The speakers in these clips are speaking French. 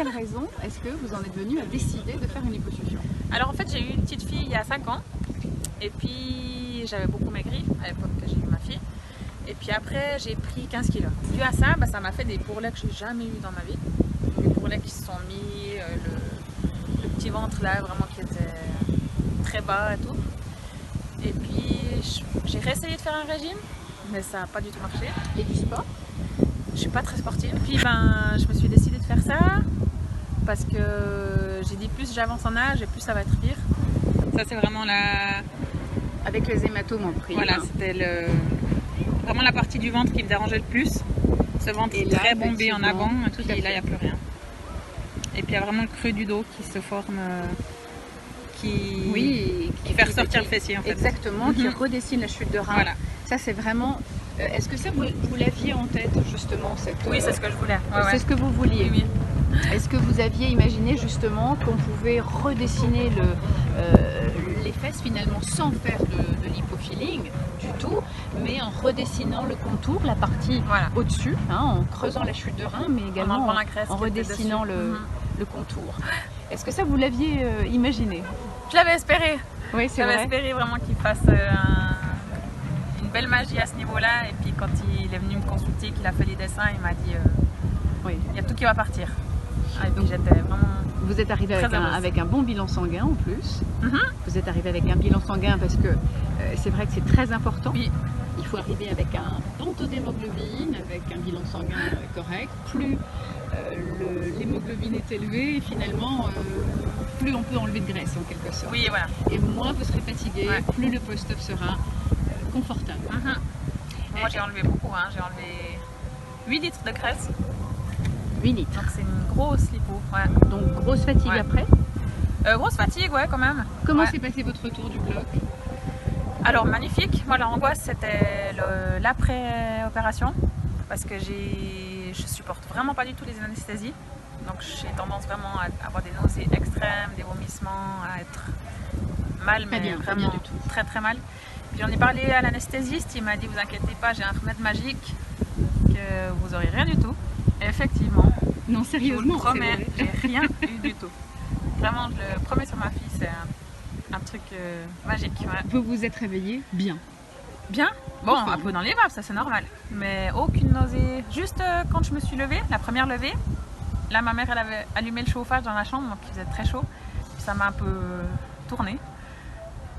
quelle raison est-ce que vous en êtes venu à décider de faire une liposuction? Alors en fait, j'ai eu une petite fille il y a 5 ans. Et puis j'avais beaucoup maigri à l'époque que j'ai eu ma fille. Et puis après, j'ai pris 15 kilos. Dû à ça, ça m'a fait des bourrelets que j'ai jamais eu dans ma vie. Des bourrelets qui se sont mis, le petit ventre là, vraiment qui était très bas et tout. Et puis j'ai réessayé de faire un régime, mais ça n'a pas du tout marché. Et du sport? Je suis pas très sportive. Puis je me suis décidée de faire ça parce que j'ai dit plus j'avance en âge et plus ça va être pire. Ça c'est vraiment Avec les hématomes en prime. Voilà, c'était vraiment la partie du ventre qui me dérangeait le plus. Ce ventre Et là, très bombé en avant, et tout à puis là il fait. n'y a plus rien. Et puis il y a vraiment le creux du dos qui se forme, qui fait ressortir le fessier en fait. Exactement, qui redessine la chute de rein. Voilà. Ça c'est vraiment... Est-ce que ça vous l'aviez en tête justement Oui, c'est ce que je voulais. Ouais, c'est ce que vous vouliez. Oui, oui. Est-ce que vous aviez imaginé justement qu'on pouvait redessiner les fesses finalement sans faire de lipofilling du tout, mais en redessinant le contour, la partie Voilà. au-dessus, en creusant la chute de rein, mais également enlevant la graisse en qui était redessinant dessus. le contour. Est-ce que ça vous l'aviez imaginé? Je l'avais espéré. Oui, c'est J'avais vrai. espéré vraiment qu'il fasse une belle magie à ce niveau-là. Et puis quand il est venu me consulter, qu'il a fait les dessins, il m'a dit Oui. il y a tout qui va partir. Et puis j'étais vraiment... Vous êtes arrivé Très heureuse. avec un bon bilan sanguin en plus. Mhm. Vous êtes arrivé avec un bilan sanguin parce que c'est vrai que c'est très important. Oui. Il faut arriver avec un bon taux d'hémoglobine, avec un bilan sanguin correct. Plus l'hémoglobine est élevée, finalement, plus on peut enlever de graisse en quelque sorte. Oui, voilà. Et moins vous serez fatigué, Ouais. plus le post-op sera confortable. Mhm. Moi j'ai enlevé beaucoup, j'ai enlevé 8 litres de graisse. 8 litres. Donc c'est une grosse lipo. Ouais. Donc grosse fatigue Ouais. après. Grosse fatigue, ouais, quand même. Comment Ouais. s'est passé votre retour du bloc? Alors magnifique. Moi l'angoisse c'était l'après-opération parce que je supporte vraiment pas du tout les anesthésies. Donc j'ai tendance vraiment à avoir des nausées extrêmes, des vomissements, à être mal, Pas mais bien, pas vraiment bien du tout. très très mal. Puis j'en ai parlé à l'anesthésiste, il m'a dit vous inquiétez pas, j'ai un remède magique que vous aurez rien du tout. Et effectivement, Non, je vous sérieusement, le c'est promets, vrai. j'ai rien eu du tout. Vraiment, je le promets sur ma fille, c'est un truc magique. Ouais. Vous vous êtes réveillé bien. Bien, bon, Enfin. un peu dans les vapes, ça c'est normal. Mais aucune nausée. Juste quand je me suis levée, la première levée, là ma mère elle avait allumé le chauffage dans la chambre, donc il faisait très chaud. Puis ça m'a un peu tourné.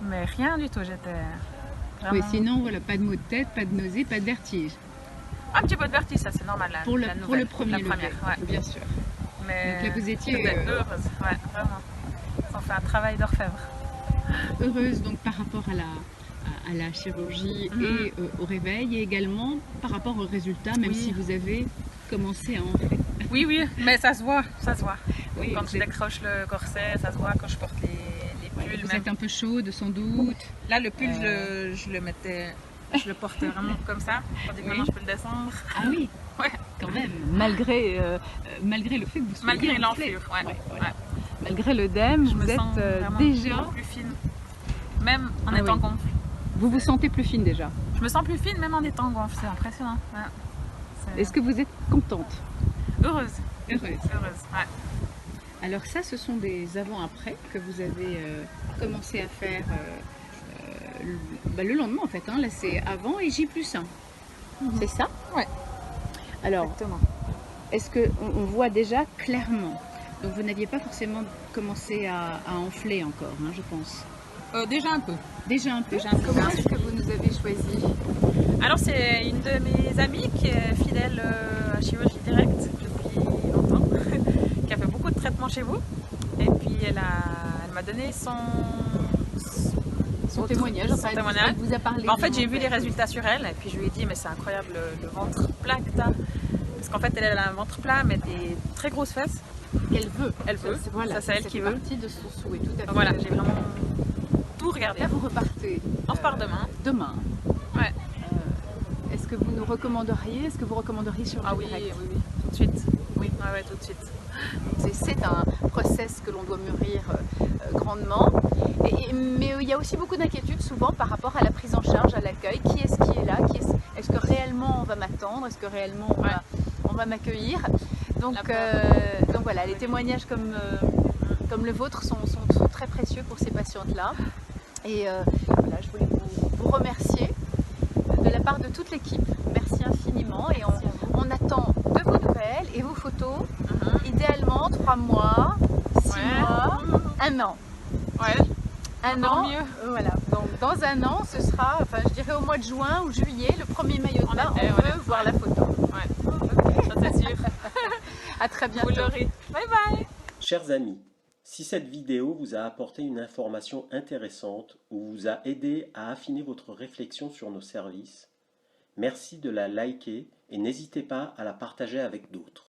Mais rien du tout, j'étais vraiment... Oui, sinon, voilà, pas de maux de tête, pas de nausée, pas de vertige. Un petit peu de vertige, ça c'est normal. Pour le nouvelle, premier la lever, première, ouais. bien sûr. Mais Donc là, vous étiez, j'étais heureuse, ouais, vraiment. Ça fait un travail d'orfèvre. Heureuse donc par rapport à la chirurgie et au réveil, et également par rapport aux résultats, même Oui. si vous avez commencé à enfler. Oui, oui, mais ça se voit, ça se voit. Oui, Quand vous je êtes- décroche le corset, ça se voit quand je porte les pulls. Vous même. êtes un peu chaude sans doute. Là, le pull, je le mettais, je le portais vraiment comme ça, tandis que Oui. maintenant je peux le descendre. Ah oui, Ouais, quand même. Malgré le fait que vous soyez malgré enflée. l'enflure, ouais. Ouais, voilà. Ouais. Malgré l'œdème, Je vous me êtes sens vraiment déjà... beaucoup plus fine, même en Ah étant oui. gonfle. Vous vous sentez plus fine déjà. Je me sens plus fine même en étant gonfle, c'est impressionnant. Ouais. C'est Est-ce que vous êtes contente? heureuse, Heureuse. heureuse, ouais. Alors ça, ce sont des avant-après que vous avez commencé à faire le lendemain en fait. Là, c'est avant et J+1. C'est ça? Ouais. Alors, Exactement. est-ce qu'on voit déjà clairement? Donc vous n'aviez pas forcément commencé à enfler encore, je pense. Déjà un peu. Déjà un peu. Déjà un peu. Comment est-ce que vous nous avez choisi? Alors c'est une de mes amies qui est fidèle à Chirurgie Directe depuis longtemps, qui a fait beaucoup de traitements chez vous. Et puis elle m'a donné son témoignage. son Enfin, témoignage. elle vous a parlé. En fait j'ai de- vu les résultats sur elle et puis je lui ai dit mais c'est incroyable le ventre plat que t'as. Parce qu'en fait elle a un ventre plat mais des très grosses fesses. qu'elle veut. Elle veut. Voilà, Ça, c'est elle qui veut. partie de son souhait, tout à fait. Voilà, j'ai vraiment tout regardé. Là, vous repartez On repart demain. demain. Ouais. Est-ce que vous nous recommanderiez? Est-ce que vous recommanderiez sur Ah oui, oui, oui, tout de suite. Oui, ouais, tout de suite. C'est un process que l'on doit mûrir grandement. Mais il y a aussi beaucoup d'inquiétudes souvent par rapport à la prise en charge, à l'accueil. Qui est-ce qui est là? Est-ce que réellement on va m'attendre? Est-ce que réellement on va m'accueillir? Donc voilà, les témoignages comme le vôtre sont très précieux pour ces patientes-là. Et voilà, je voulais vous remercier de la part de toute l'équipe. Merci infiniment et on attend de vos nouvelles et vos photos, idéalement 3 mois, 6 mois, 1 an. Ouais, un an, mieux. Voilà. Donc dans 1 an, ce sera, enfin je dirais au mois de juin ou juillet, le premier maillot de bain, on veut voir la photo. Ouais, ça c'est sûr. À très bientôt. Vous l'aurez. Bye bye. Chers amis, si cette vidéo vous a apporté une information intéressante ou vous a aidé à affiner votre réflexion sur nos services, merci de la liker et n'hésitez pas à la partager avec d'autres.